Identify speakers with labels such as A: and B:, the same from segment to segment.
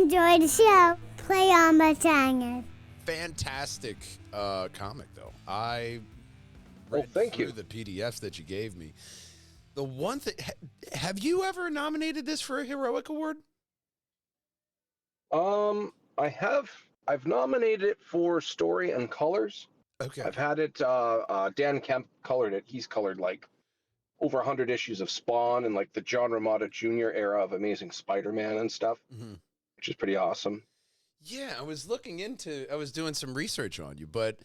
A: enjoy the show. Play on Perjangers.
B: Fantastic comic, though. I
C: Well,
B: read
C: thank
B: through
C: you.
B: the PDFs that you gave me. The one thing, have you ever nominated this for a Heroic Award?
C: I have. I've nominated it for story and colors.
B: Okay.
C: I've had it. Dan Kemp colored it. He's colored like over 100 issues of Spawn and like the John Romita Jr. era of Amazing Spider-Man and stuff, which is pretty awesome.
B: Yeah, I was doing some research on you, but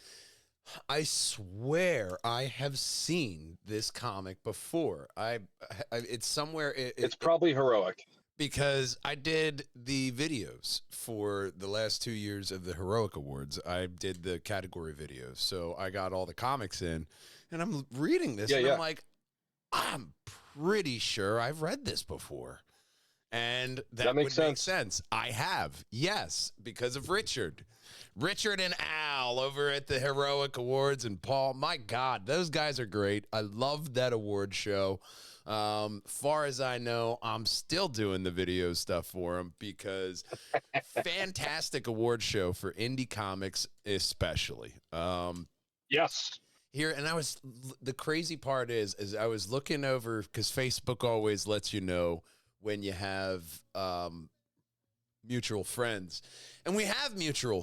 B: I swear I have seen this comic before. It's somewhere.
C: It's probably heroic.
B: Because I did the videos for the last 2 years of the Heroic Awards. I did the category videos. So I got all the comics in, and I'm reading this, I'm like, I'm pretty sure I've read this before. And that
C: makes
B: would make sense. I have, yes, because of Richard. Richard and Al over at the Heroic Awards, and Paul. My God, those guys are great. I love that award show. Far as I know, I'm still doing the video stuff for them because fantastic award show for indie comics, especially.
C: Yes.
B: Here, and the crazy part is I was looking over because Facebook always lets you know when you have mutual friends, and we have mutual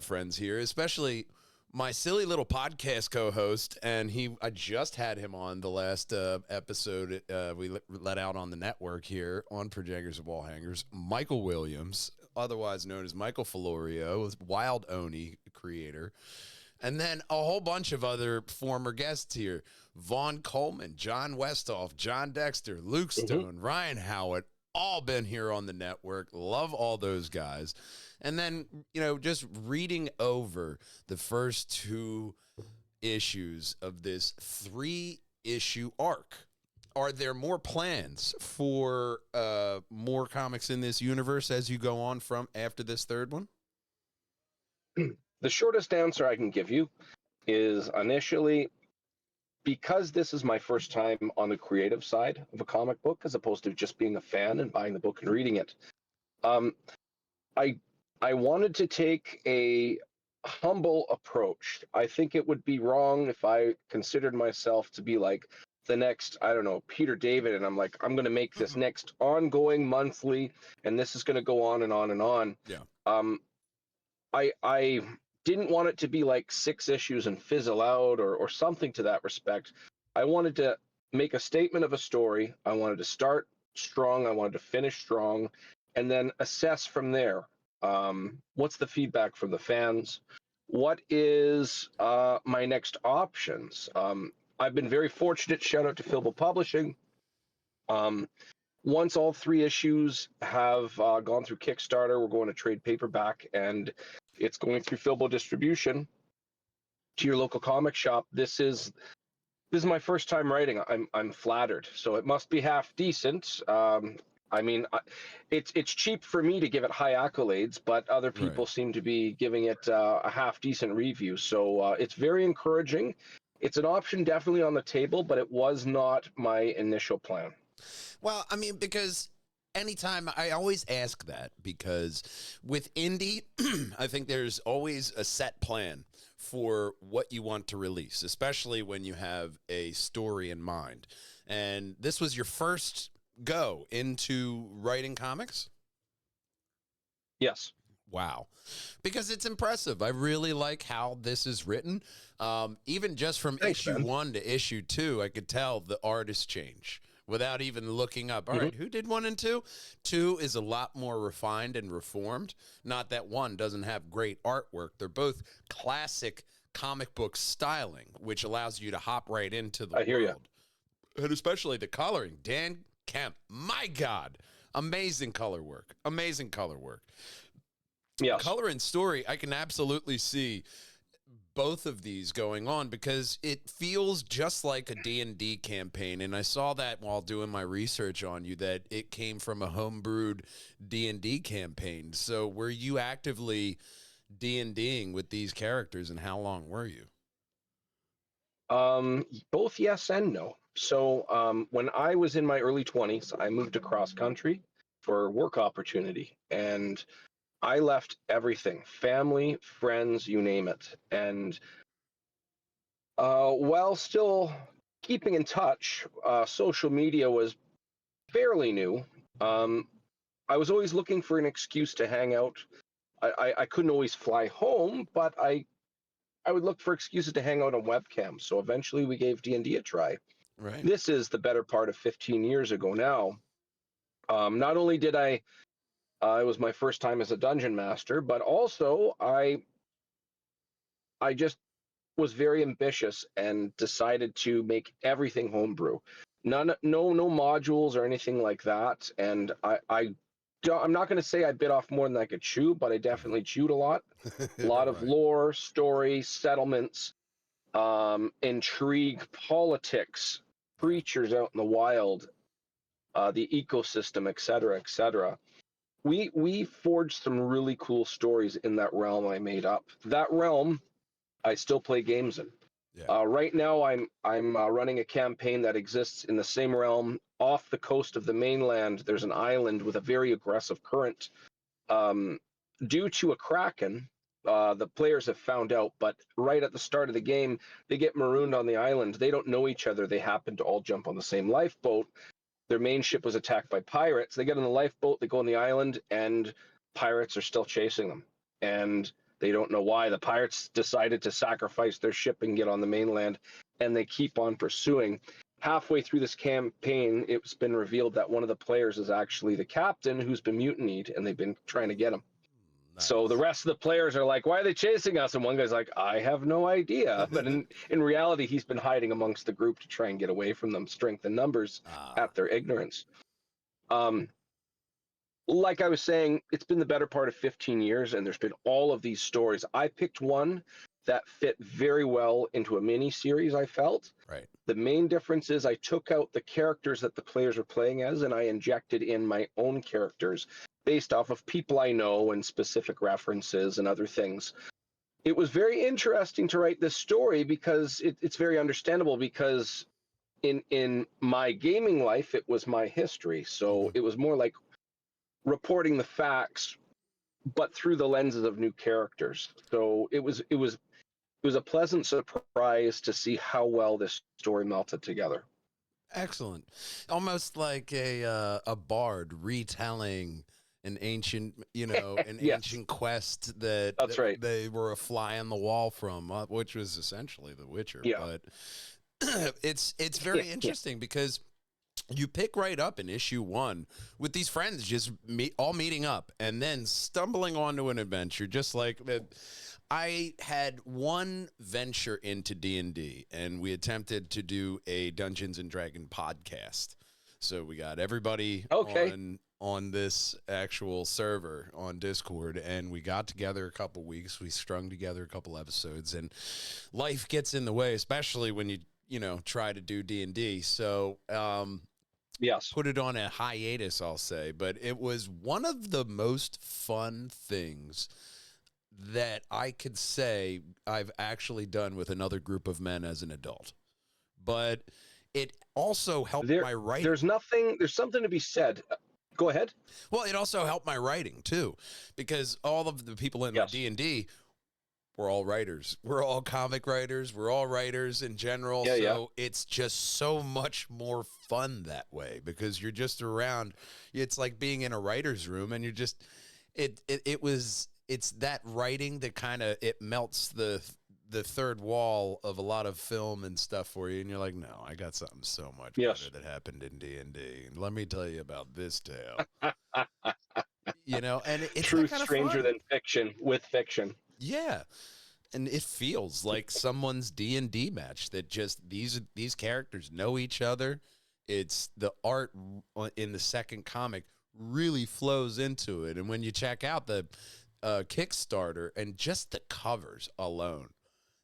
B: friends here, especially my silly little podcast co-host, and I just had him on the last episode we let out on the network here on Perjangers of Wall Hangers, Michael Williams, otherwise known as Michael Filorio, Wild Oni creator, and then a whole bunch of other former guests here, Vaughn Coleman, John Westhoff, John Dexter, Luke Stone, Ryan Howitt, all been here on the network. Love all those guys. And then, just reading over the first 2 issues of this 3-issue arc. Are there more plans for more comics in this universe as you go on from after this 3rd one?
C: The shortest answer I can give you is initially, because this is my first time on the creative side of a comic book, as opposed to just being a fan and buying the book and reading it. I wanted to take a humble approach. I think it would be wrong if I considered myself to be like the next, I don't know, Peter David, and I'm like, I'm going to make this next ongoing monthly, and this is going to go on and on and on.
B: Yeah.
C: I didn't want it to be like 6 issues and fizzle out or something to that respect. I wanted to make a statement of a story. I wanted to start strong. I wanted to finish strong, and then assess from there. What's the feedback from the fans? What is my next options? I've been very fortunate. Shout out to Filbo Publishing. Once all 3 issues have gone through Kickstarter, we're going to trade paperback, and it's going through Filbo distribution to your local comic shop. This is my first time writing. I'm flattered, so it must be half decent. I mean, it's cheap for me to give it high accolades, but other people seem to be giving it a half decent review. So it's very encouraging. It's an option definitely on the table, but it was not my initial plan.
B: Well, I mean, because anytime I always ask that, because with indie, I think there's always a set plan for what you want to release, especially when you have a story in mind. And this was your first go into writing comics?
C: Yes.
B: Wow. Because it's impressive. I really like how this is written. Even just from issue 1 to issue 2, I could tell the artist change without even looking up. All right, who did 1 and 2? 2 is a lot more refined and reformed. Not that 1 doesn't have great artwork. They're both classic comic book styling, which allows you to hop right into the world.
C: You.
B: And especially the coloring. Dan Kemp, my God, amazing color work. Amazing color work.
C: Yes.
B: Color and story, I can absolutely see both of these going on because it feels just like a D&D campaign, and I saw that while doing my research on you, that it came from a homebrewed D&D campaign. So were you actively D&Ding with these characters, and how long were you?
C: Both yes and no. So when I was in my early 20s, I moved across country for work opportunity, and I left everything, family, friends, you name it. And while still keeping in touch, social media was fairly new. I was always looking for an excuse to hang out. I couldn't always fly home, but I would look for excuses to hang out on webcam. So eventually we gave D&D a try.
B: Right.
C: This is the better part of 15 years ago now. Not only did it was my first time as a dungeon master, but also I just was very ambitious and decided to make everything homebrew. No modules or anything like that. And I'm not going to say I bit off more than I could chew, but I definitely chewed a lot. A lot of
B: Right.
C: lore, story, settlements, intrigue, politics, creatures out in the wild, the ecosystem, et cetera, et cetera. We forged some really cool stories in that realm I made up. That realm I still play games in.
B: Yeah.
C: Right now, I'm running a campaign that exists in the same realm off the coast of the mainland. There's an island with a very aggressive current. Due to a kraken, the players have found out, but right at the start of the game, they get marooned on the island. They don't know each other. They happen to all jump on the same lifeboat. Their main ship was attacked by pirates. They get on the lifeboat, they go on the island, and pirates are still chasing them. And they don't know why. The pirates decided to sacrifice their ship and get on the mainland, and they keep on pursuing. Halfway through this campaign, it's been revealed that one of the players is actually the captain who's been mutinied, and they've been trying to get him.
B: Nice.
C: So the rest of the players are like, why are they chasing us? And one guy's like, I have no idea. But in reality, he's been hiding amongst the group to try and get away from them, strength in numbers at their ignorance. Like I was saying, it's been the better part of 15 years, and there's been all of these stories. I picked one that fit very well into a mini series, I felt.
B: Right.
C: The main difference is I took out the characters that the players were playing as, and I injected in my own characters based off of people I know and specific references and other things. It was very interesting to write this story because it's very understandable, because in my gaming life, it was my history. So it was more like reporting the facts, but through the lenses of new characters. So it was a pleasant surprise to see how well this story melted together.
B: Excellent. Almost like a bard retelling an ancient, an
C: Yes.
B: ancient quest that,
C: That's right.
B: they were a fly on the wall from, which was essentially The Witcher.
C: Yeah.
B: But it's very interesting because you pick right up in issue 1 with these friends just all meeting up and then stumbling onto an adventure, just like I had one venture into D&D, and we attempted to do a Dungeons and Dragon podcast. So we got everybody on this actual server on Discord, and we got together a couple weeks. We strung together a couple episodes, and life gets in the way, especially when you try to do D&D. So
C: Yes.
B: put it on a hiatus, I'll say. But it was one of the most fun things that I could say I've actually done with another group of men as an adult. But it also helped my writing.
C: There's something to be said. Go ahead.
B: Well, it also helped my writing too, because all of the people in my D&D were all writers. We're all comic writers. We're all writers in general. So it's just so much more fun that way, because you're just around. It's like being in a writer's room, and you're just it's that writing that kind of, it melts the third wall of a lot of film and stuff for you, and you're like, no, I got something so much better that happened in D&D. Let me tell you about this tale. And it's
C: truth
B: kind of
C: stranger
B: fun.
C: than fiction with fiction.
B: Yeah. And it feels like someone's D&D match, that just these characters know each other. It's the art in the second comic really flows into it. And when you check out the Kickstarter and just the covers alone,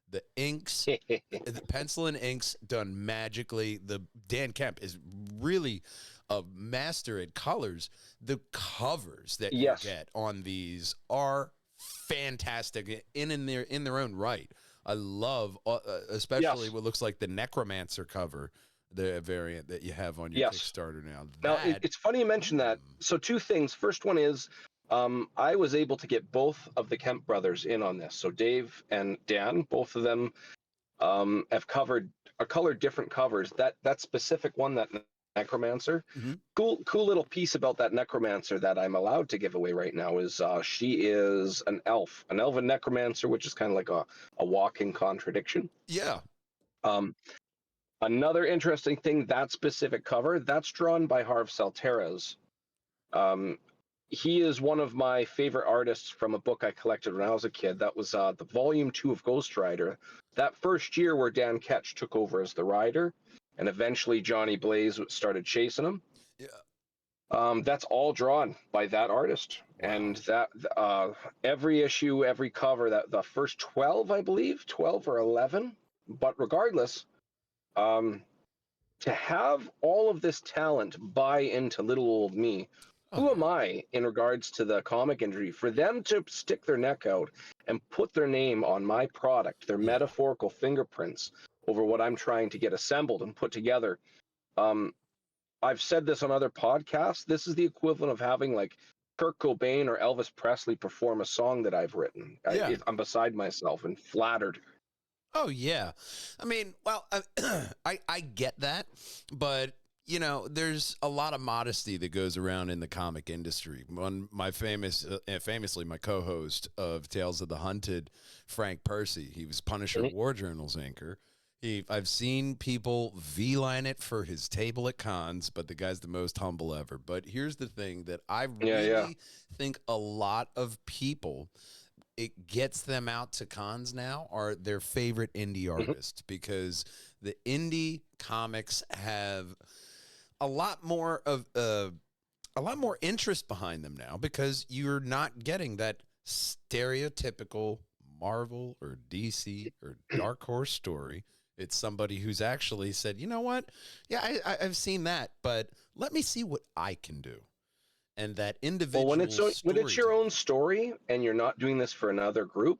B: the inks, the pencil and inks done magically. The Dan Kemp is really a master at colors. The covers that you get on these are fantastic in their own right. I love especially what looks like the Necromancer cover, the variant that you have on your Kickstarter now.
C: Now, it's funny you mention that. So 2 things. First one is I was able to get both of the Kemp brothers in on this. So Dave and Dan, both of them have colored different covers. That specific one, that Necromancer,
B: Mm-hmm.
C: cool little piece about that Necromancer that I'm allowed to give away right now is she is an elven Necromancer, which is kind of like a walking contradiction.
B: Yeah.
C: Um, Another interesting thing, that specific cover, that's drawn by Harv Salterras. He is one of my favorite artists from a book I collected when I was a kid. That was the volume 2 of Ghost Rider. That first year where Dan Ketch took over as the rider, and eventually Johnny Blaze started chasing him.
B: Yeah.
C: That's all drawn by that artist.
B: Wow.
C: And that every issue, every cover, that the first 12, I believe, 12 or 11. But regardless, to have all of this talent buy into little old me, who am I in regards to the comic industry? For them to stick their neck out and put their name on my product, their metaphorical fingerprints over what I'm trying to get assembled and put together. I've said this on other podcasts. This is the equivalent of having like Kurt Cobain or Elvis Presley perform a song that I've written.
B: Yeah.
C: I'm beside myself and flattered.
B: Oh, yeah. I mean, well, I get that, but, you know, there's a lot of modesty that goes around in the comic industry. My famously, my co-host of Tales of the Hunted, Frank Percy, he was Punisher War Journals anchor. I've seen people V-line it for his table at cons, but the guy's the most humble ever. But here's the thing that I really think a lot of people, it gets them out to cons now, are their favorite indie artists, because the indie comics have a lot more interest behind them now, because you're not getting that stereotypical Marvel or DC or Dark Horse story. It's somebody who's actually said, you know what? Yeah, I've seen that, but let me see what I can do. And that individual
C: when it's your own story and you're not doing this for another group,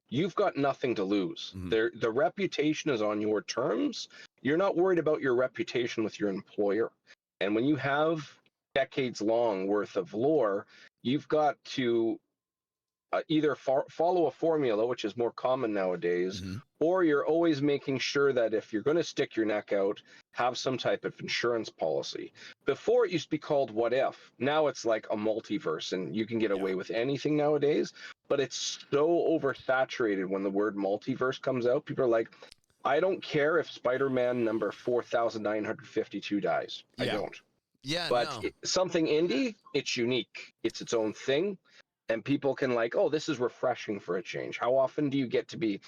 C: you've got nothing to lose.
B: Mm-hmm.
C: The reputation is on your terms. You're not worried about your reputation with your employer. And when you have decades long worth of lore, you've got to either follow a formula, which is more common nowadays, or you're always making sure that if you're going to stick your neck out, have some type of insurance policy. Before, it used to be called What If. Now it's like a multiverse, and you can get away with anything nowadays, but it's so oversaturated when the word multiverse comes out. People are like, I don't care if Spider-Man number 4,952 dies. I don't.
B: Yeah,
C: but something indie, it's unique. It's its own thing. And people can like, oh, this is refreshing for a change. How often do you get to be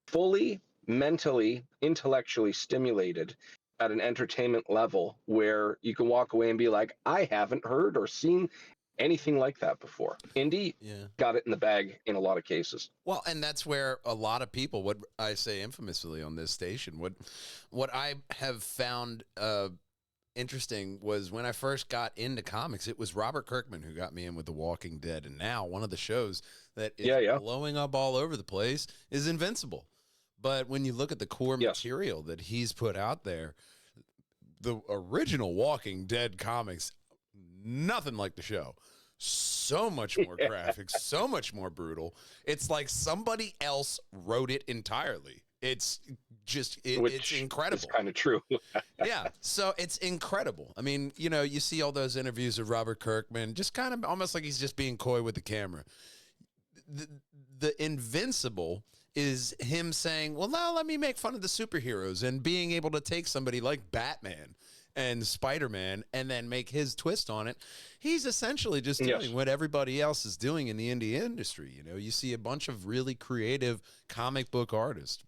C: fully, mentally, intellectually stimulated at an entertainment level where you can walk away and be like, I haven't heard or seen anything like that before? Indie got it in the bag in a lot of cases.
B: Well, and that's where a lot of people, what I say infamously on this station, what I have found interesting was when I first got into comics, it was Robert Kirkman who got me in with The Walking Dead. And now one of the shows that is blowing up all over the place is Invincible. But when you look at the core material that he's put out there, the original Walking Dead comics, nothing like the show. So much more graphic, so much more brutal. It's like somebody else wrote it entirely. It's just, it's incredible.
C: It's kind of true.
B: Yeah, so it's incredible. I mean, you know, you see all those interviews of Robert Kirkman, just kind of almost like he's just being coy with the camera. The Invincible is him saying, well, now let me make fun of the superheroes, and being able to take somebody like Batman and Spider-Man and then make his twist on it. He's essentially just doing what everybody else is doing in the indie industry. You know, you see a bunch of really creative comic book artists,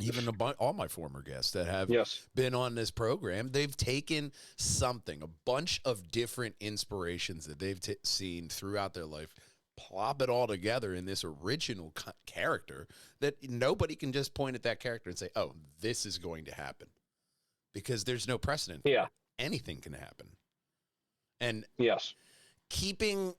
B: even all my former guests that have been on this program, they've taken something, a bunch of different inspirations that they've seen throughout their life, plop it all together in this original character that nobody can just point at that character and say, oh, this is going to happen, because there's no precedent. Anything can happen. And keeping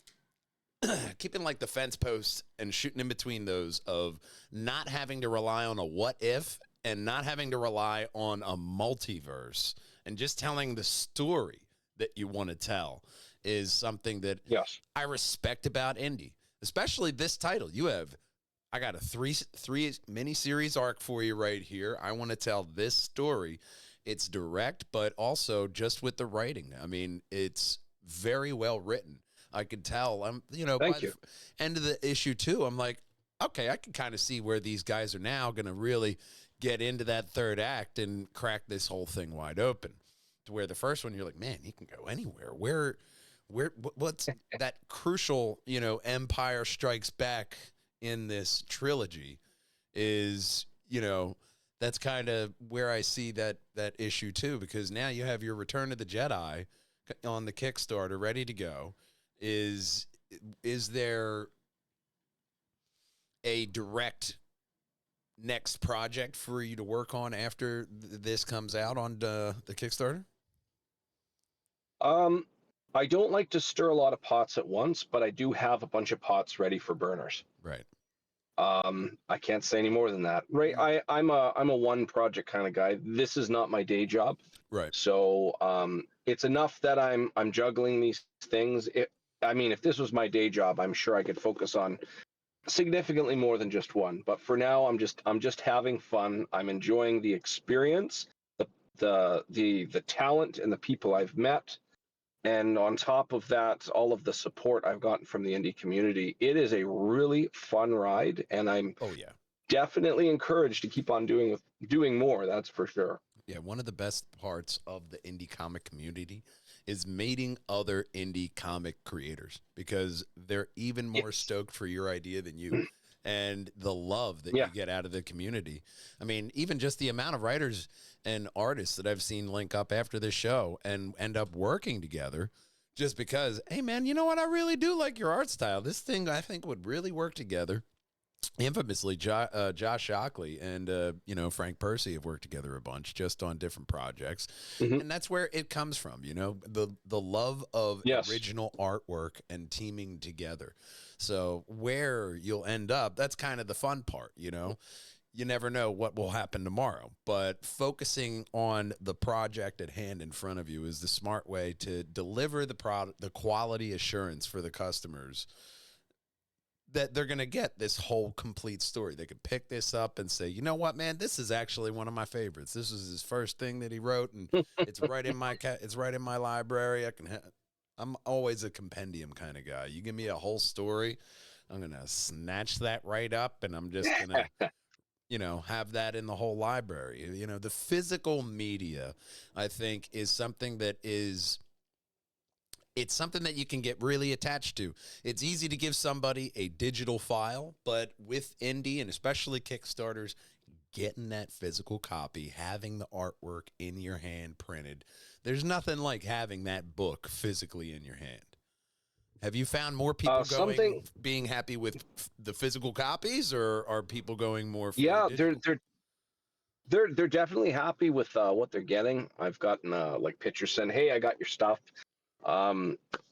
B: like the fence posts and shooting in between those of not having to rely on a what if and not having to rely on a multiverse and just telling the story that you want to tell is something that
C: Yes.
B: I respect about indie, especially this title. I got a three miniseries arc for you right here. I want to tell this story. It's direct, but also just with the writing. I mean, it's very well written. I could tell. By
C: Thank you.
B: the end of the issue too, I'm like, okay, I can kind of see where these guys are now going to really get into that third act and crack this whole thing wide open. To where the first one, you're like, man, he can go anywhere. What's that crucial, Empire Strikes Back in this trilogy is, that's kind of where I see that issue too, because now you have your Return of the Jedi on the Kickstarter ready to go. Is there a direct next project for you to work on after this comes out on the Kickstarter?
C: I don't like to stir a lot of pots at once, but I do have a bunch of pots ready for burners.
B: Right.
C: I can't say any more than that. Right. I'm a one project kind of guy. This is not my day job.
B: Right.
C: So it's enough that I'm juggling these things. If this was my day job, I'm sure I could focus on significantly more than just one. But for now, I'm just having fun. I'm enjoying the experience, the talent and the people I've met. And on top of that, all of the support I've gotten from the indie community. It is a really fun ride, and I'm definitely encouraged to keep on doing more. That's for sure.
B: Yeah, one of the best parts of the indie comic community is meeting other indie comic creators, because they're even more stoked for your idea than you. And the love that you get out of the community. I mean, even just the amount of writers and artists that I've seen link up after this show and end up working together just because, hey, man, you know what? I really do like your art style. This thing I think would really work together. Infamously, Josh Shockley and Frank Percy have worked together a bunch just on different projects, and that's where it comes from. The love of original artwork and teaming together. So where you'll end up, that's kind of the fun part. You never know what will happen tomorrow, but focusing on the project at hand in front of you is the smart way to deliver the product, the quality assurance for the customers, that they're going to get this whole complete story. They could pick this up and say, you know what, man, this is actually one of my favorites. This was his first thing that he wrote, and it's right in my library. I'm always a compendium kind of guy. You give me a whole story, I'm going to snatch that right up, and I'm just going to have that in the whole library. The physical media, I think, is something that it's something that you can get really attached to. It's easy to give somebody a digital file, but with indie and especially Kickstarters, getting that physical copy, having the artwork in your hand printed, there's nothing like having that book physically in your hand. Have you found more people being happy with the physical copies, or are people going more for digital?
C: They're definitely happy with what they're getting. I've gotten pictures saying, "Hey, I got your stuff."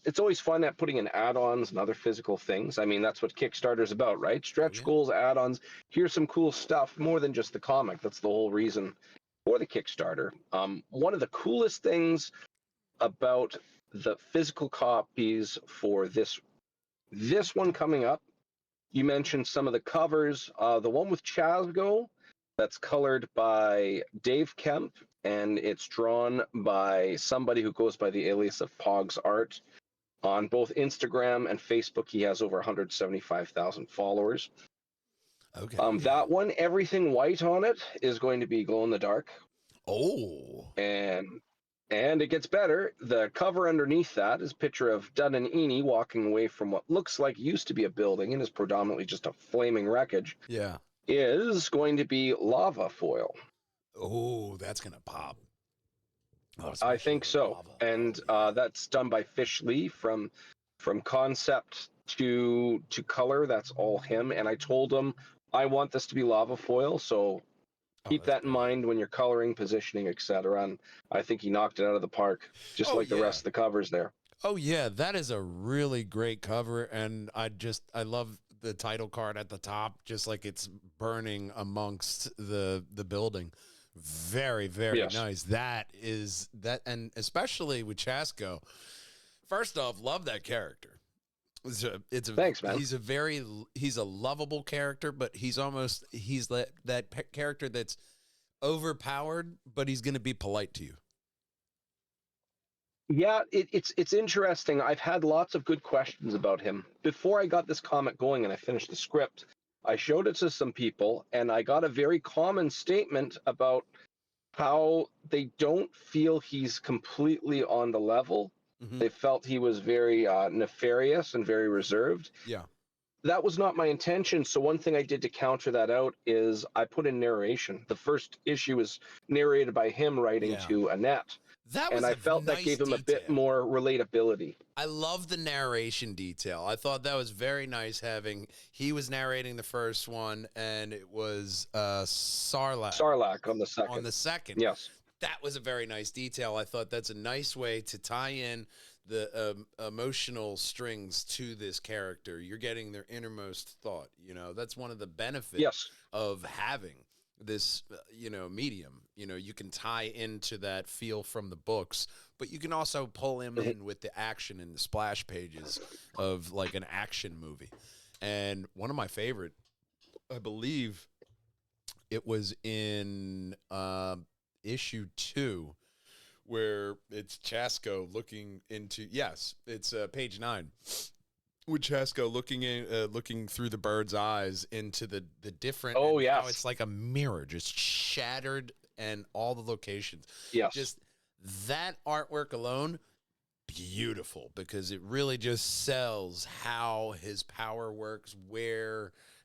C: It's always fun at putting in add-ons and other physical things. I mean, that's what Kickstarter's about, right? Stretch goals, add-ons. Here's some cool stuff, more than just the comic. That's the whole reason for the Kickstarter. One of the coolest things about the physical copies for this one coming up, you mentioned some of the covers. The one with Chasgo, that's colored by Dave Kemp, and it's drawn by somebody who goes by the alias of Pogs Art. On both Instagram and Facebook, he has over 175,000 followers.
B: Okay.
C: That one, everything white on it is going to be glow in the dark.
B: Oh.
C: And it gets better. The cover underneath that is a picture of Dun and Eni walking away from what looks like used to be a building and is predominantly just a flaming wreckage.
B: Yeah.
C: Is going to be lava foil.
B: Oh, that's going to pop. Oh,
C: I think so.
B: lava.
C: And that's done by Fish Lee from concept to color. That's all him. And I told him I want this to be lava foil, so keep that in mind when you're coloring, positioning, etc. And I think he knocked it out of the park, just like the rest of the covers there.
B: Oh yeah, that is a really great cover, and I love the title card at the top, just like it's burning amongst the building. Very, very nice. That, and especially with Chasco, First off, love that character. It's a
C: Thanks, man.
B: he's a lovable character, but he's that character that's overpowered, but he's going to be polite to you.
C: Yeah, it's interesting. I've had lots of good questions about him. Before I got this comic going and I finished the script, I showed it to some people, and I got a very common statement about how they don't feel he's completely on the level.
B: Mm-hmm.
C: They felt he was very nefarious and very reserved.
B: Yeah.
C: That was not my intention. So one thing I did to counter that out is I put in narration. The first issue is narrated by him writing to Annette.
B: That was
C: and I felt
B: nice
C: that gave him
B: detail.
C: a bit more relatability.
B: I love the narration detail. I thought that was very nice he was narrating the first one, and it was
C: Sarlacc on the second.
B: On the second.
C: Yes.
B: That was a very nice detail. I thought that's a nice way to tie in the emotional strings to this character. You're getting their innermost thought. You know, that's one of the benefits of having this, medium. You know, you can tie into that feel from the books, but you can also pull him in with the action and the splash pages of like an action movie. And one of my favorite, I believe it was in issue 2, where it's Chasco looking into, it's page 9, with Chasco looking through the bird's eyes into the different.
C: Oh,
B: yeah, it's like a mirror, just shattered, and all the locations.
C: Yes,
B: just that artwork alone, beautiful, because it really just sells how his power works,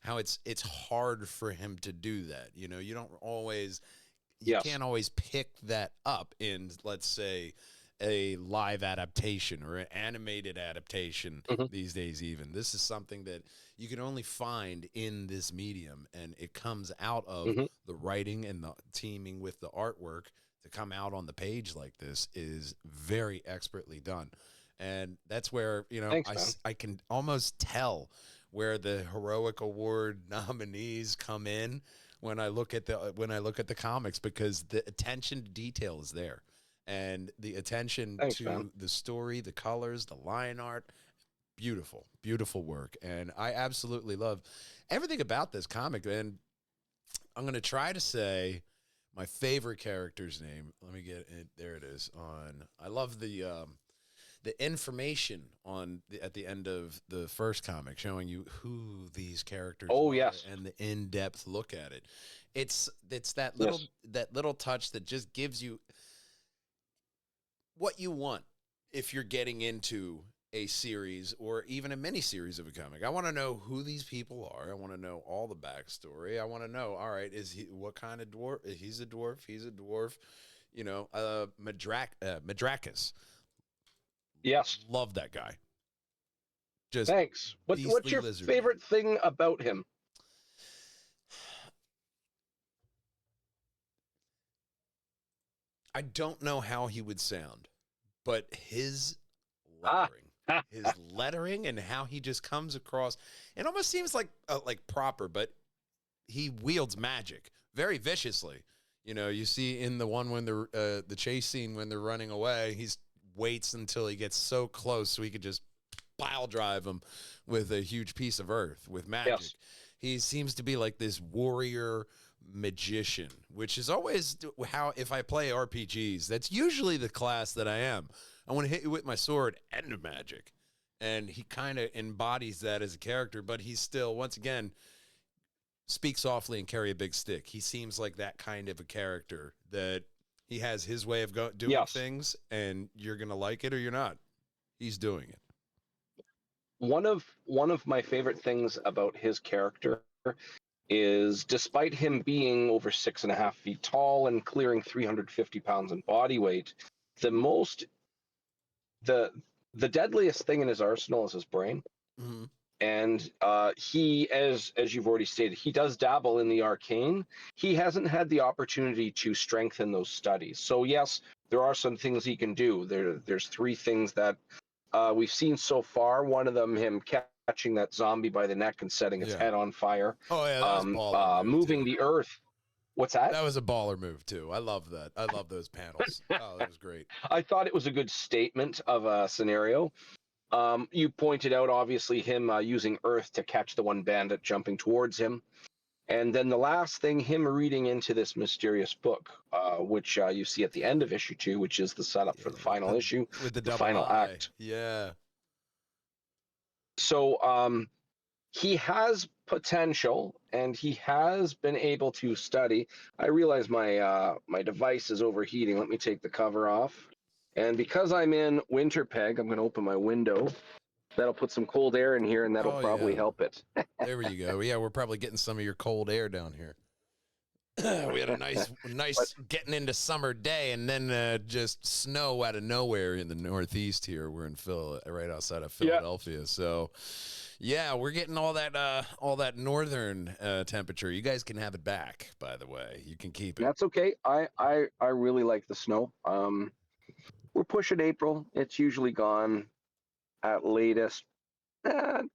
B: how it's hard for him to do that. You know, you don't always. You can't always pick that up in, let's say, a live adaptation or an animated adaptation these days even. This is something that you can only find in this medium, and it comes out of the writing and the teaming with the artwork to come out on the page like this is very expertly done. And that's where, I can almost tell where the Heroic Award nominees come in when I look at the comics, because the attention to detail is there, and the attention to the story, the colors, the line art, beautiful, beautiful work. And I absolutely love everything about this comic. And I'm going to try to say my favorite character's name. Let me get it. There it is. I love the information at the end of the first comic, showing you who these characters are, and the in-depth look at it. It's that little touch that just gives you what you want if you're getting into a series or even a mini series of a comic. I want to know who these people are. I want to know all the backstory. I want to know, all right, what kind of dwarf? He's a dwarf. Madcaps.
C: Yes.
B: Love that guy. Just
C: thanks. What's your favorite thing about him?
B: I don't know how he would sound, but his lettering and how he just comes across, it almost seems like proper, but he wields magic very viciously. You know, you see in the one when the chase scene when they're running away, he's waits until he gets so close so he could just pile drive him with a huge piece of earth with magic. Yes. He seems to be like this warrior magician, which is always how, if I play RPGs, that's usually the class that I am. I want to hit you with my sword and magic. And he kind of embodies that as a character, but he's still, once again, speak softly and carry a big stick. He seems like that kind of a character that he has his way of doing things, and you're going to like it or you're not. He's doing it.
C: One of my favorite things about his character is, despite him being over 6.5 feet tall and clearing 350 pounds in body weight, the deadliest thing in his arsenal is his brain.
B: Mm-hmm.
C: And he, as you've already stated, he does dabble in the arcane. He hasn't had the opportunity to strengthen those studies. So yes, there are some things he can do. There's 3 things that we've seen so far. One of them, him catching that zombie by the neck and setting its head on fire.
B: Oh yeah, that was
C: moving
B: too.
C: the earth. What's that?
B: That was a baller move too. I love that. I love those panels. Oh, that was great.
C: I thought it was a good statement of a scenario. You pointed out, obviously, him using Earth to catch the one bandit jumping towards him. And then the last thing, him reading into this mysterious book, which you see at the end of issue 2, which is the setup for the final issue,
B: with the
C: final
B: I.
C: act.
B: Yeah.
C: So he has potential, and he has been able to study. I realize my device is overheating. Let me take the cover off. And because I'm in Winterpeg, I'm going to open my window. That'll put some cold air in here, and that'll probably help it.
B: There you go. Yeah, we're probably getting some of your cold air down here. We had a nice getting into summer day, and then just snow out of nowhere in the Northeast here. We're in right outside of Philadelphia. Yeah. So, yeah, we're getting all that northern temperature. You guys can have it back, by the way. You can keep it.
C: That's okay. I really like the snow. We're pushing April. It's usually gone at latest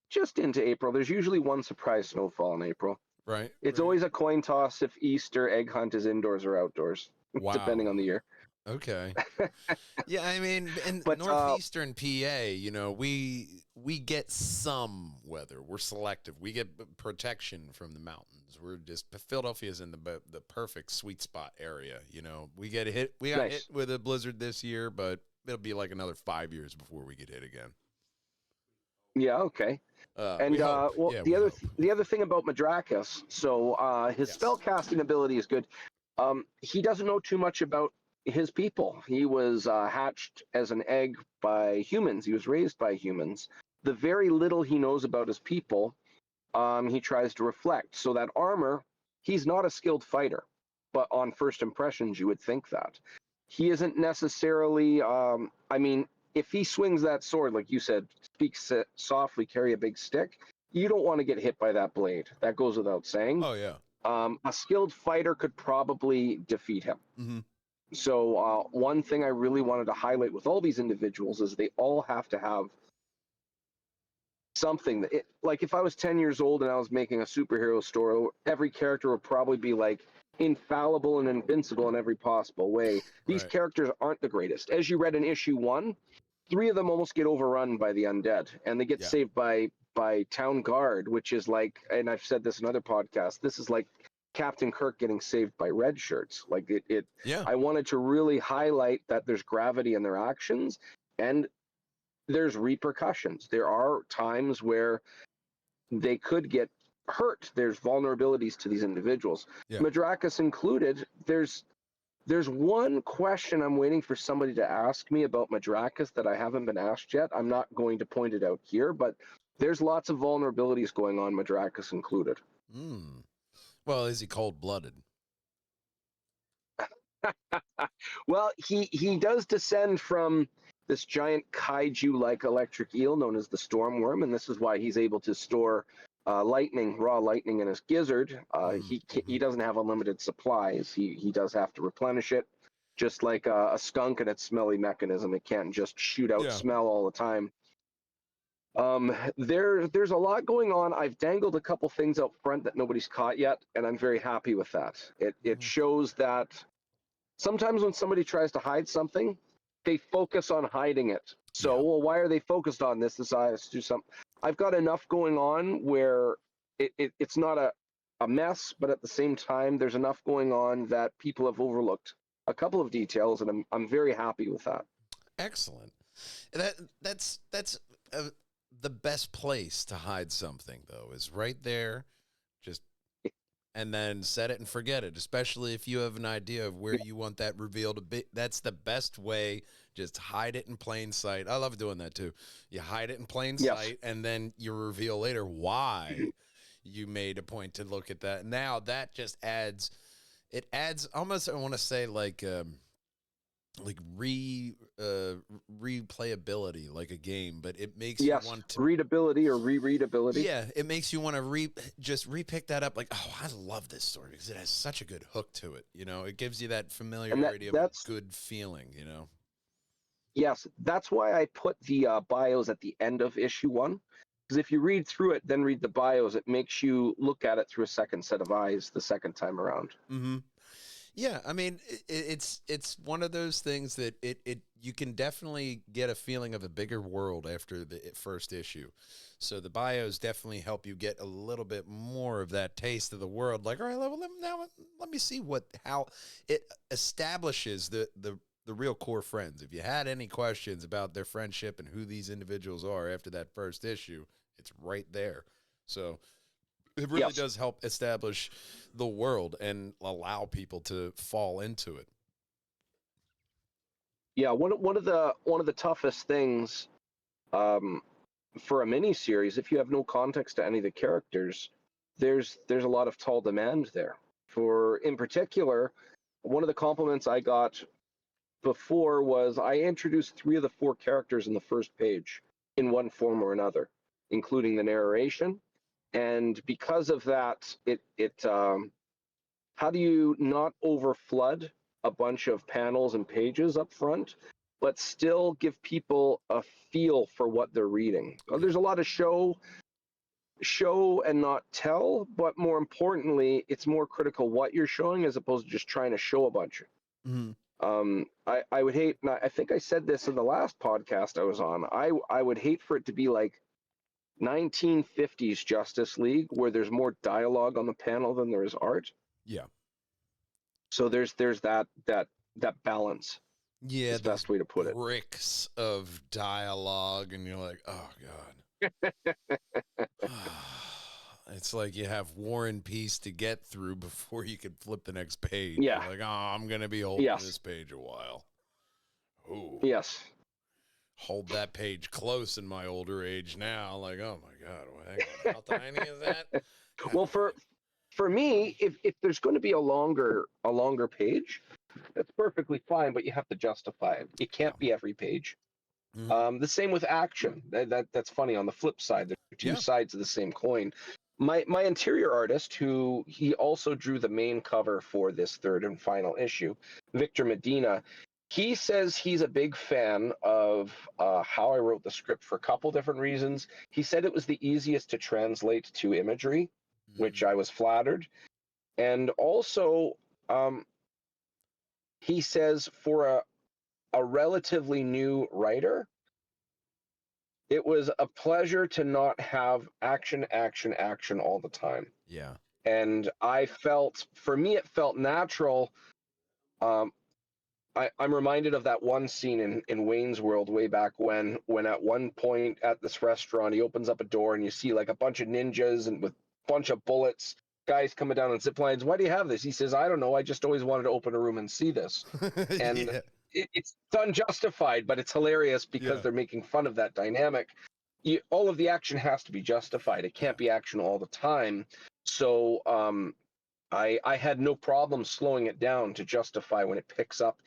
C: just into April. There's usually one surprise snowfall in April.
B: Right.
C: It's always a coin toss if Easter egg hunt is indoors or outdoors, depending on the year.
B: Okay. Yeah, I mean, in
C: but,
B: northeastern PA, you know, we get some weather. We're selective. We get protection from the mountains. We're just Philadelphia's in the perfect sweet spot area. You know, we got hit with a blizzard this year, but it'll be like another 5 years before we get hit again.
C: Yeah. Okay. The other thing about Madcaps, so his spell casting ability is good. He doesn't know too much about his people. He was hatched as an egg by humans. He was raised by humans. The very little he knows about his people, he tries to reflect. So that armor, he's not a skilled fighter, but on first impressions, you would think that. He isn't necessarily, I mean, if he swings that sword, like you said, speak softly, carry a big stick, you don't want to get hit by that blade. That goes without saying.
B: Oh, yeah.
C: A skilled fighter could probably defeat him.
B: Mm-hmm.
C: So one thing I really wanted to highlight with all these individuals is they all have to have something. Like if I was 10 years old and I was making a superhero story, every character would probably be like infallible and invincible in every possible way. These characters aren't the greatest. As you read in issue 1, 3 of them almost get overrun by the undead, and they get saved by Town Guard, which is like, and I've said this in other podcasts, this is like Captain Kirk getting saved by red shirts. Like I wanted to really highlight that there's gravity in their actions, and there's repercussions. There are times where they could get hurt. There's vulnerabilities to these individuals. Madcaps included. There's one question I'm waiting for somebody to ask me about Madcaps that I haven't been asked yet. I'm not going to point it out here, but there's lots of vulnerabilities going on, Madcaps included.
B: Well, is he cold-blooded?
C: Well, he does descend from this giant kaiju-like electric eel known as the Stormworm, and this is why he's able to store raw lightning in his gizzard. He doesn't have unlimited supplies. He does have to replenish it, just like a skunk and its smelly mechanism. It can't just shoot out smell all the time. There's a lot going on. I've dangled a couple things out front that nobody's caught yet, and I'm very happy with that. It shows that sometimes when somebody tries to hide something, they focus on hiding it. So, well, why are they focused on this? This I have to do something. I've got enough going on where it's not a mess, but at the same time, there's enough going on that people have overlooked a couple of details, and I'm very happy with that.
B: Excellent. That's the best place to hide something, though, is right there, and then set it and forget it, especially if you have an idea of where you want that reveal to be. That's the best way. Just hide it in plain sight. I love doing that, too. You hide it in plain sight, and then you reveal later why you made a point to look at that. Now, that just adds almost, I want to say, like replayability, like a game, but it makes you want to
C: readability or rereadability.
B: Yeah, it makes you want to just repick that up. Like, oh, I love this story because it has such a good hook to it. You know, it gives you that familiarity of a good feeling. You know.
C: Yes, that's why I put the bios at the end of issue 1, Because if you read through it, then read the bios, it makes you look at it through a second set of eyes the second time around.
B: Mm-hmm. Yeah, I mean, it's one of those things that you can definitely get a feeling of a bigger world after the first issue. So the bios definitely help you get a little bit more of that taste of the world. Like, all right, let me see how it establishes the real core friends. If you had any questions about their friendship and who these individuals are after that first issue, it's right there. So it really does help establish the world and allow people to fall into it.
C: Yeah, one of the toughest things for a mini series, if you have no context to any of the characters, there's a lot of tall demand there. For in particular, one of the compliments I got before was I introduced 3 of the 4 characters in the first page in one form or another, including the narration. And because of that, how do you not overflood a bunch of panels and pages up front, but still give people a feel for what they're reading? There's a lot of show and not tell, but more importantly, it's more critical what you're showing as opposed to just trying to show a bunch.
B: Mm-hmm.
C: I would hate, and I think I said this in the last podcast I was on, I would hate for it to be like 1950s Justice League, where there's more dialogue on the panel than there is art.
B: Yeah.
C: So there's that balance.
B: Yeah,
C: is the best way to put it.
B: Bricks of dialogue, and you're like, oh god. It's like you have War and Peace to get through before you can flip the next page.
C: Yeah.
B: You're like, oh, I'm gonna be holding this page a while. Ooh.
C: Yes.
B: Hold that page close in my older age now. Like, oh my god, hang on, how tiny is that?
C: Well, for me, if there's going to be a longer page, that's perfectly fine, but you have to justify it. It can't be every page.
B: Mm-hmm.
C: The same with action. That's funny. On the flip side, there are two sides of the same coin. My interior artist, who he also drew the main cover for this third and final issue, Victor Medina, he says he's a big fan of how I wrote the script for a couple different reasons. He said it was the easiest to translate to imagery, which I was flattered. And also, he says for a relatively new writer, it was a pleasure to not have action all the time.
B: Yeah.
C: And I felt, for me, it felt natural. I'm reminded of that one scene in Wayne's World way back when at one point at this restaurant, he opens up a door and you see like a bunch of ninjas and with a bunch of bullets, guys coming down on zip lines. Why do you have this? He says, I don't know. I just always wanted to open a room and see this. And it's unjustified, but it's hilarious because they're making fun of that dynamic. All of the action has to be justified. It can't be action all the time. So I had no problem slowing it down to justify when it picks up.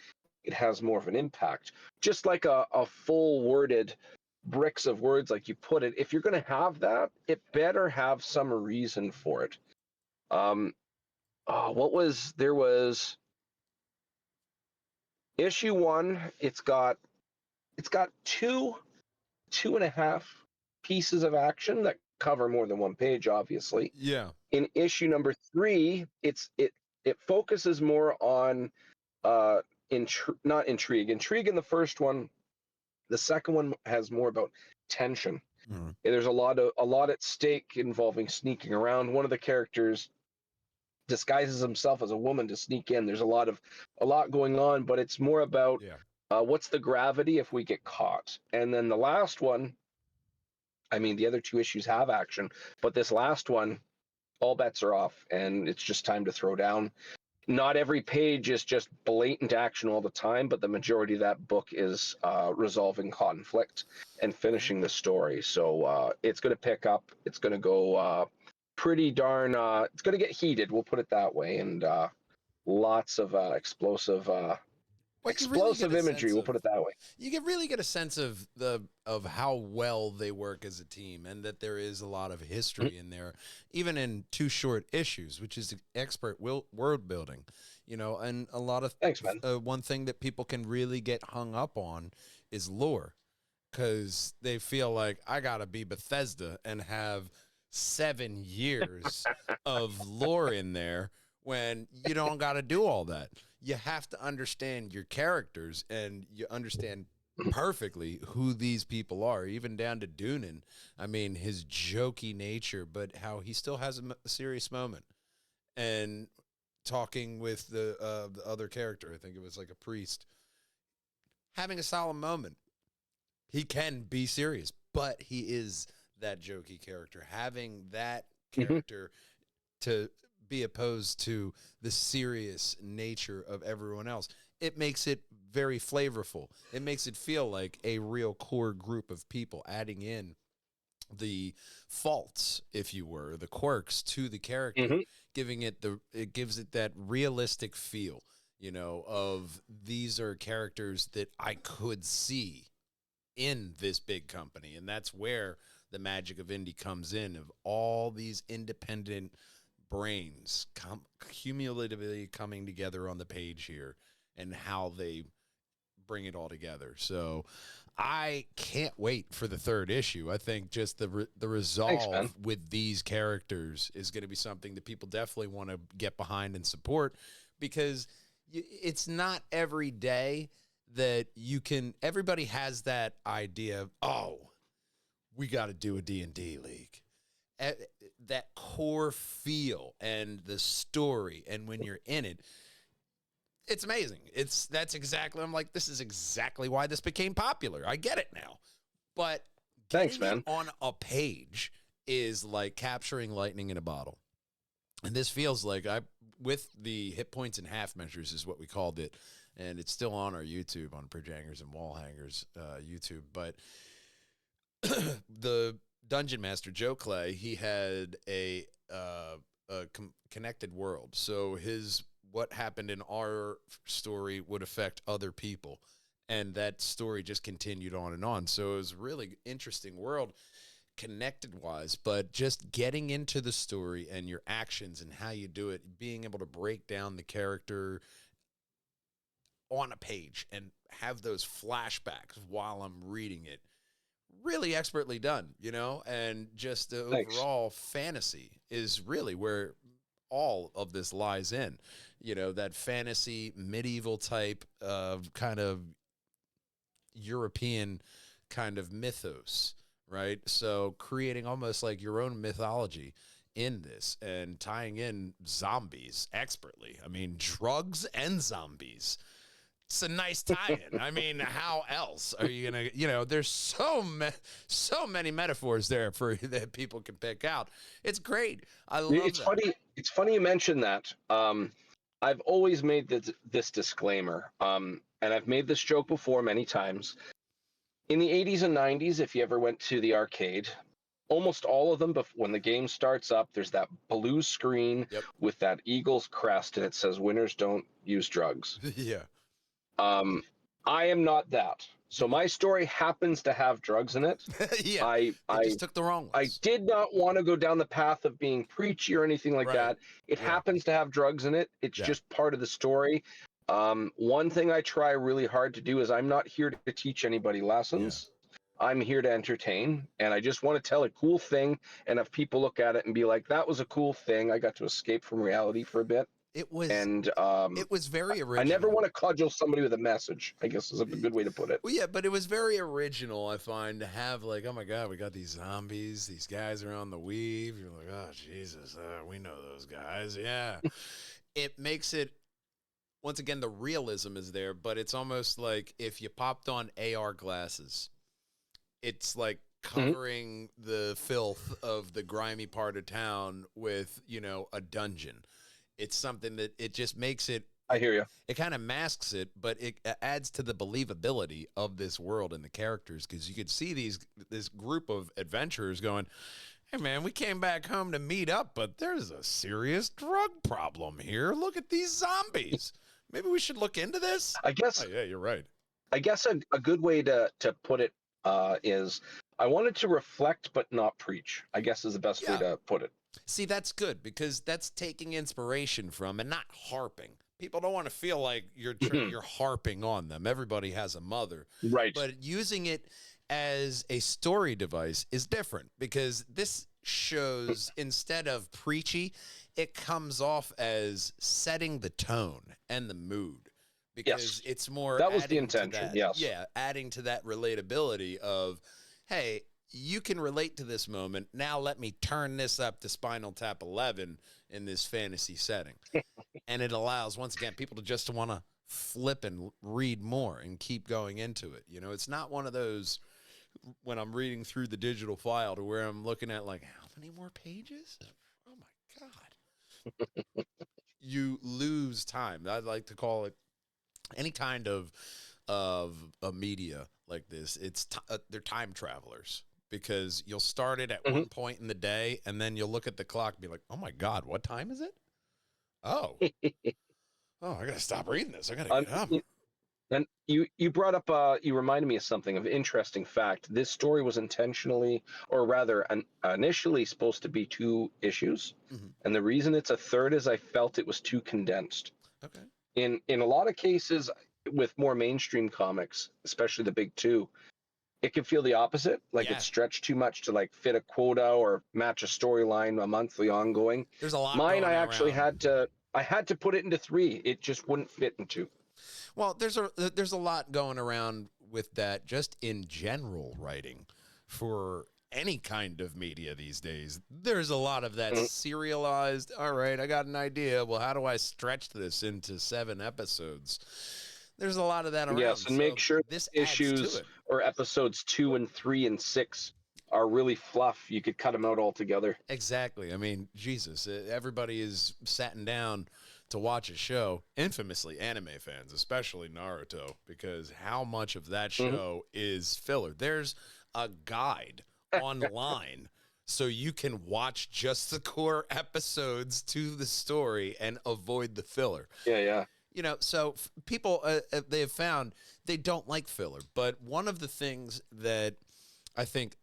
C: It has more of an impact. Just like a full worded bricks of words, like you put it, if you're going to have that, it better have some reason for it. There was issue 1. It's got 2.5 pieces of action that cover more than one page, obviously.
B: Yeah.
C: In issue number 3, it focuses more on not intrigue. Intrigue in the first one. The second one has more about tension.
B: Mm-hmm.
C: There's a lot at stake involving sneaking around. One of the characters disguises himself as a woman to sneak in. There's a lot going on, but it's more about what's the gravity if we get caught. And then the last one, I mean, the other 2 issues have action, but this last one, all bets are off, and it's just time to throw down. Not every page is just blatant action all the time, but the majority of that book is resolving conflict and finishing the story. So it's going to pick up. It's going to go pretty darn. It's going to get heated. We'll put it that way, and lots of explosive imagery. We'll put it that way.
B: You can really get a sense of how well they work as a team, and that there is a lot of history in there, even in 2 short issues, which is expert world building, and a lot of
C: Thanks, man.
B: One thing that people can really get hung up on is lore. because they feel like I gotta be Bethesda and have 7 years of lore in there when you don't gotta do all that. You have to understand your characters, and you understand perfectly who these people are, even down to Doonan. I mean, his jokey nature, but how he still has a serious moment. And talking with the other character, I think it was like a priest, having a solemn moment. He can be serious, but he is that jokey character. Having that character to be opposed to the serious nature of everyone else, it makes it very flavorful. It makes it feel like a real core group of people, adding in the faults, if you were, the quirks to the character, giving it it gives it that realistic feel, you know, of these are characters that I could see in this big company. And that's where the magic of indie comes in, of all these independent brains cumulatively coming together on the page here, and how they bring it all together. So I can't wait for the 3rd issue. I think just the resolve with these characters is going to be something that people definitely want to get behind and support, because it's not every day that you can. Everybody has that idea of, oh, we got to do a D&D league. That core feel and the story, and when you're in it, it's amazing. That's exactly. I'm like, this is exactly why this became popular. I get it now. But getting it on a page is like capturing lightning in a bottle. And this feels like with the hit points and half measures is what we called it. And it's still on our YouTube, on Perjangers and Wall Hangers YouTube. But the Dungeon Master, Joe Clay, he had a connected world. So what happened in our story would affect other people. And that story just continued on and on. So it was a really interesting world, connected-wise, but just getting into the story and your actions and how you do it, being able to break down the character on a page and have those flashbacks while I'm reading it. Really expertly done, you know, and just the overall fantasy is really where all of this lies in, you know, that fantasy medieval type of kind of European kind of mythos, right? So creating almost like your own mythology in this and tying in zombies expertly. I mean, drugs and zombies. It's a nice tie-in. I mean, how else are you gonna? You know, there's so many metaphors there for that people can pick out. It's great. I love
C: it's
B: that.
C: Funny. It's funny you mention that. I've always made this disclaimer, and I've made this joke before many times. In the 80s and 90s, if you ever went to the arcade, almost all of them, when the game starts up, there's that blue screen with that Eagles crest, and it says "Winners don't use drugs."
B: Yeah.
C: I am not that. So my story happens to have drugs in it.
B: Yeah.
C: I
B: just took the wrong ones.
C: I did not want to go down the path of being preachy or anything like that. It happens to have drugs in it. It's just part of the story. One thing I try really hard to do is I'm not here to teach anybody lessons. I'm here to entertain, and I just want to tell a cool thing and have people look at it and be like, that was a cool thing. I got to escape from reality for a bit.
B: It was very original.
C: I never want to cudgel somebody with a message, I guess is a good way to put it.
B: Well, yeah, but it was very original, I find, to have like, oh my God, we got these zombies. These guys are on the weave. You're like, oh, Jesus, we know those guys. Yeah. It makes it, once again, the realism is there, but it's almost like if you popped on AR glasses, it's like covering the filth of the grimy part of town with, you know, a dungeon. It's something that it just makes it.
C: I hear you.
B: It kind of masks it, but it adds to the believability of this world and the characters, because you could see this group of adventurers going, hey, man, we came back home to meet up, but there's a serious drug problem here. Look at these zombies. Maybe we should look into this.
C: I guess.
B: Oh, yeah, you're right.
C: I guess a good way to put it is I wanted to reflect but not preach, I guess is the best way to put it.
B: See, that's good, because that's taking inspiration from and not harping. People don't want to feel like you're harping on them. Everybody has a mother.
C: Right.
B: But using it as a story device is different because this shows, instead of preachy, it comes off as setting the tone and the mood because
C: Yes.
B: it's more
C: That was the
B: adding to
C: intention,
B: that.
C: yes.
B: Yeah, adding to that relatability of, hey, you can relate to this moment. Now let me turn this up to Spinal Tap 11 in this fantasy setting. And it allows, once again, people to just want to flip and read more and keep going into it. You know, it's not one of those when I'm reading through the digital file to where I'm looking at like, how many more pages? Oh my God. You lose time. I'd like to call it any kind of a media like this. They're time travelers because you'll start it at one point in the day and then you'll look at the clock and be like, oh my God, what time is it? Oh, oh, I gotta stop reading this. I gotta get up.
C: And you brought up, you reminded me of something of interesting fact. This story was intentionally, or rather, initially supposed to be 2 issues, and the reason it's a third is I felt it was too condensed.
B: Okay.
C: In a lot of cases, with more mainstream comics, especially the big 2, it can feel the opposite, like
B: Yeah.
C: it's stretched too much to like fit a quota or match a storyline, a monthly ongoing.
B: There's a lot.
C: Mine,
B: going
C: I actually
B: around.
C: had to put it into 3. It just wouldn't fit in 2.
B: Well, there's a lot going around with that just in general writing for any kind of media these days. There's a lot of that serialized. All right, I got an idea. Well, how do I stretch this into 7 episodes? There's a lot of that around.
C: Yes, and make sure
B: this
C: issues
B: adds to it.
C: or episodes 2 and 3 and 6 are really fluff. You could cut them out altogether.
B: Exactly. I mean, Jesus, everybody is sitting down to watch a show, infamously anime fans, especially Naruto, because how much of that show is filler? There's a guide online so you can watch just the core episodes to the story and avoid the filler.
C: Yeah.
B: You know, so people, they have found they don't like filler. But one of the things that I think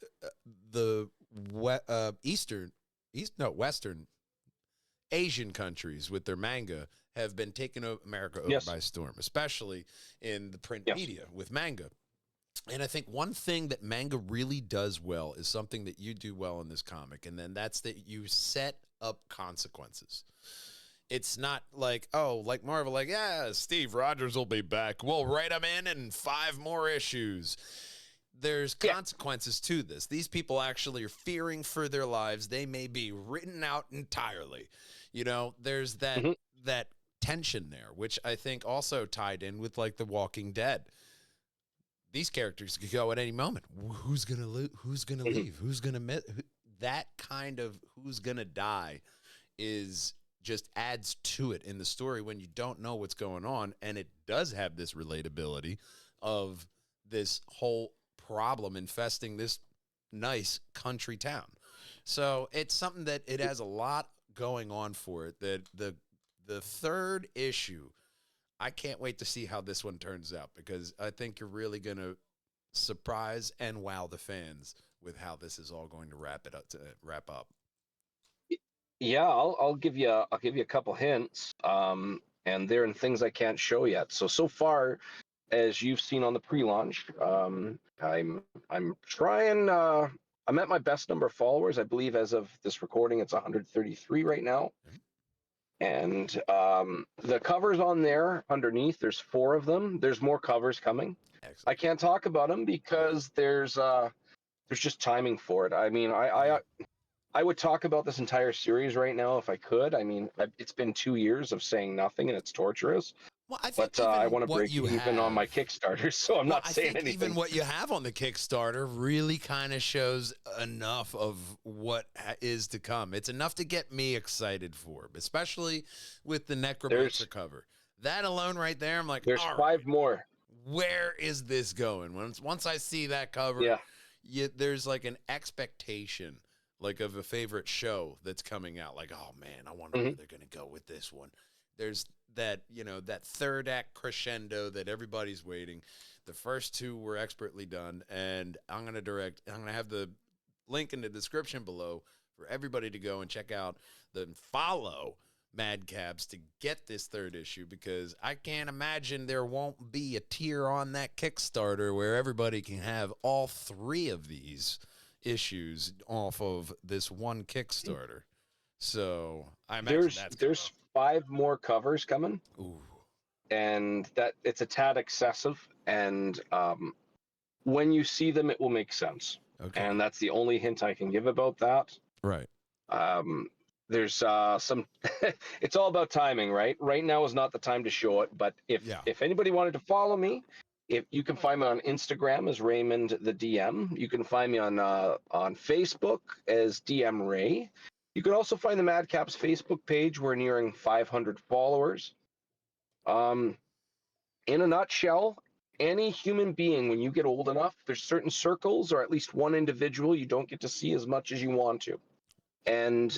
B: the Western Asian countries with their manga have been taking America over by storm, especially in the print media with manga. And I think one thing that manga really does well is something that you do well in this comic, and then that's that you set up consequences. It's not like, oh, like Marvel, like, yeah, Steve Rogers will be back. We'll write him in 5 more issues. There's consequences to this. These people actually are fearing for their lives. They may be written out entirely. You know, there's that that tension there, which I think also tied in with like The Walking Dead. These characters could go at any moment. Who's gonna Who's gonna leave? Who's gonna miss? That kind of who's gonna die is just adds to it in the story when you don't know what's going on, and it does have this relatability of this whole problem infesting this nice country town. So it's something that it has a lot going on for it. That the third issue, I can't wait to see how this one turns out because I think you're really going to surprise and wow the fans with how this is all going to wrap up.
C: Yeah, I'll give you a couple hints. And they're in things I can't show yet. So far, as you've seen on the pre-launch, I'm trying. I'm at my best number of followers. I believe as of this recording, it's 133 right now. And the covers on there underneath, there's 4 of them. There's more covers coming.
B: Excellent.
C: I can't talk about them because there's just timing for it. I mean, I would talk about this entire series right now if I could. I mean, it's been 2 years of saying nothing, and it's torturous.
B: Well, I think
C: But I want to break even on my Kickstarter, so I'm not saying anything.
B: Even what you have on the Kickstarter really kind of shows enough of what is to come. It's enough to get me excited for, especially with the Necromancer cover. That alone right there, I'm like,
C: there's 5 more.
B: Where is this going? Once I see that cover, there's like an expectation, like of a favorite show that's coming out. Like, oh man, I wonder where they're going to go with this one. There's that, that third act crescendo that everybody's waiting. The first 2 were expertly done, and I'm going to have the link in the description below for everybody to go and check out, follow Madcaps to get this third issue, because I can't imagine there won't be a tier on that Kickstarter where everybody can have all 3 of these issues off of this one Kickstarter. So I imagine
C: There's 5 more covers coming,
B: ooh,
C: and that it's a tad excessive. And when you see them, it will make sense.
B: okay,
C: And that's the only hint I can give about that.
B: right,
C: There's some. It's all about timing, right? Right now is not the time to show it. But
B: yeah,
C: if anybody wanted to follow me, if you can find me on Instagram as Raymond the DM. You can find me on Facebook as DM Ray. You can also find the Madcaps Facebook page. We're nearing 500 followers. In a nutshell, any human being, when you get old enough, there's certain circles or at least one individual you don't get to see as much as you want to. And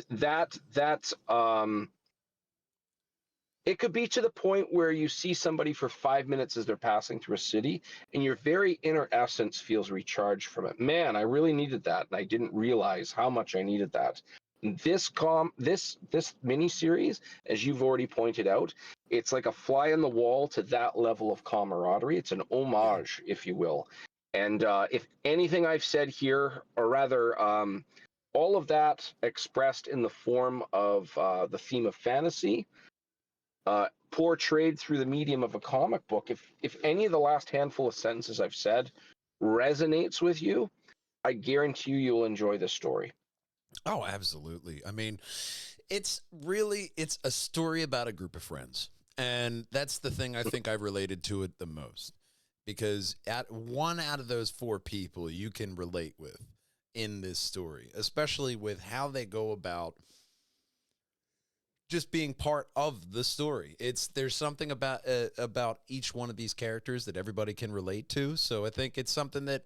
C: it could be to the point where you see somebody for 5 minutes as they're passing through a city, and your very inner essence feels recharged from it. Man, I really needed that, and I didn't realize how much I needed that. This miniseries, as you've already pointed out, it's like a fly on the wall to that level of camaraderie. It's an homage, if you will. And if anything I've said here, or rather, all of that expressed in the form of the theme of fantasy, portrayed through the medium of a comic book. If any of the last handful of sentences I've said resonates with you, I guarantee you'll enjoy this story.
B: oh, absolutely. I mean, it's a story about a group of friends, and that's the thing I think I related to it the most, because at 1 out of those 4 people you can relate with in this story, especially with how they go about just being part of the story. There's something about each one of these characters that everybody can relate to. So I think it's something that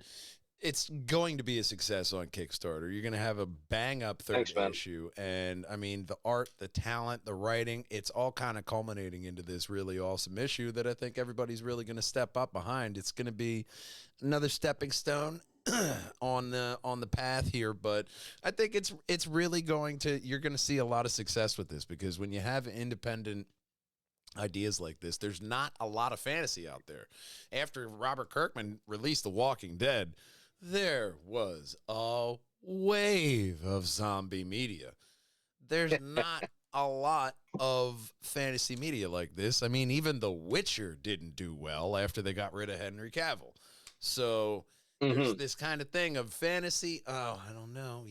B: it's going to be a success on Kickstarter. You're going to have a bang up third issue, and I mean the art, the talent, the writing, it's all kind of culminating into this really awesome issue that I think everybody's really going to step up behind. It's going to be another stepping stone on the path here, but I think it's really you're going to see a lot of success with this, because when you have independent ideas like this, there's not a lot of fantasy out there. After Robert Kirkman released The Walking Dead, there was a wave of zombie media. There's not a lot of fantasy media like this. I mean, even The Witcher didn't do well after they got rid of Henry Cavill. So there's this kind of thing of fantasy. Oh, I don't know.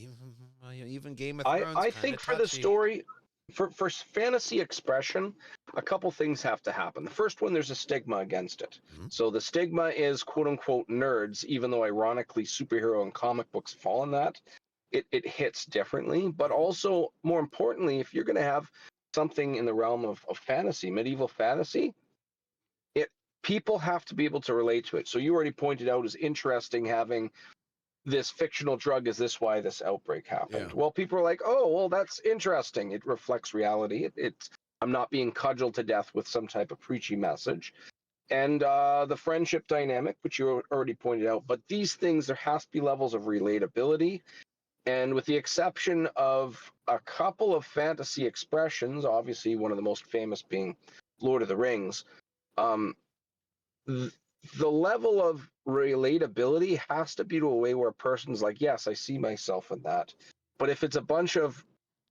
B: Even Game of Thrones.
C: I think for the story, for fantasy expression, a couple things have to happen. The first one, there's a stigma against it.
B: Mm-hmm.
C: So the stigma is quote unquote nerds, even though ironically superhero and comic books fall in that. It hits differently. But also, more importantly, if you're going to have something in the realm of fantasy, medieval fantasy, people have to be able to relate to it. So you already pointed out as interesting having this fictional drug. Is this why this outbreak happened?
B: Yeah.
C: Well, people are like, oh, well, that's interesting. It reflects reality. I'm not being cudgeled to death with some type of preachy message. And the friendship dynamic, which you already pointed out. But these things, there has to be levels of relatability. And with the exception of a couple of fantasy expressions, obviously one of the most famous being Lord of the Rings, the level of relatability has to be to a way where a person's like, yes, I see myself in that. But if it's a bunch of,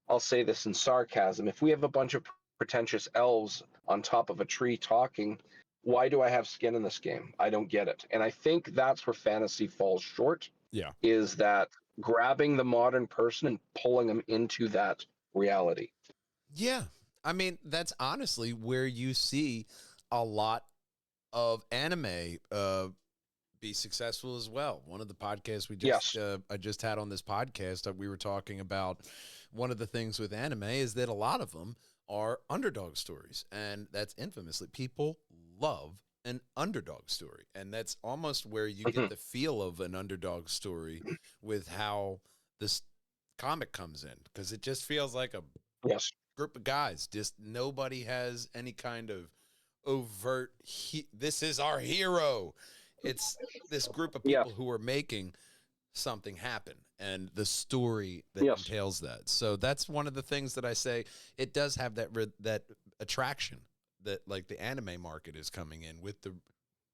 C: I'll say this in sarcasm, if we have a bunch of pretentious elves on top of a tree talking, why do I have skin in this game? I don't get it. And I think that's where fantasy falls short.
B: Yeah.
C: Is that grabbing the modern person and pulling them into that reality.
B: Yeah. I mean, that's honestly where you see a lot of anime be successful as well. One of the podcasts I just had on this podcast, we were talking about one of the things with anime is that a lot of them are underdog stories, and that's infamously people love an underdog story, and that's almost where you get the feel of an underdog story with how this comic comes in, because it just feels like a group of guys. Just nobody has any kind of overt this is our hero. It's this group of people who are making something happen and the story that
C: Yes.
B: entails that. So that's one of the things that I say it does have that attraction that like the anime market is coming in with the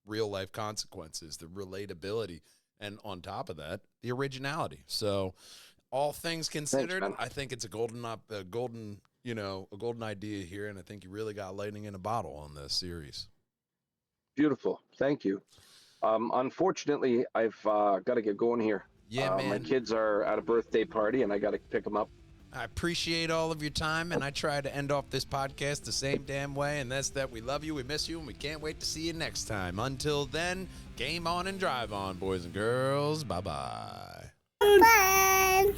B: real life consequences, the relatability, and on top of that, the originality. So all things considered,
C: man.
B: I think it's a golden idea here, and I think you really got lightning in a bottle on this series.
C: Beautiful. Thank you. Unfortunately, I've got to get going here.
B: Yeah,
C: My
B: man.
C: kids are at a birthday party, and I got to pick them up.
B: I appreciate all of your time, and I try to end off this podcast the same damn way, and that's that we love you, we miss you, and we can't wait to see you next time. Until then, game on and drive on, boys and girls. Bye-bye.
A: Bye.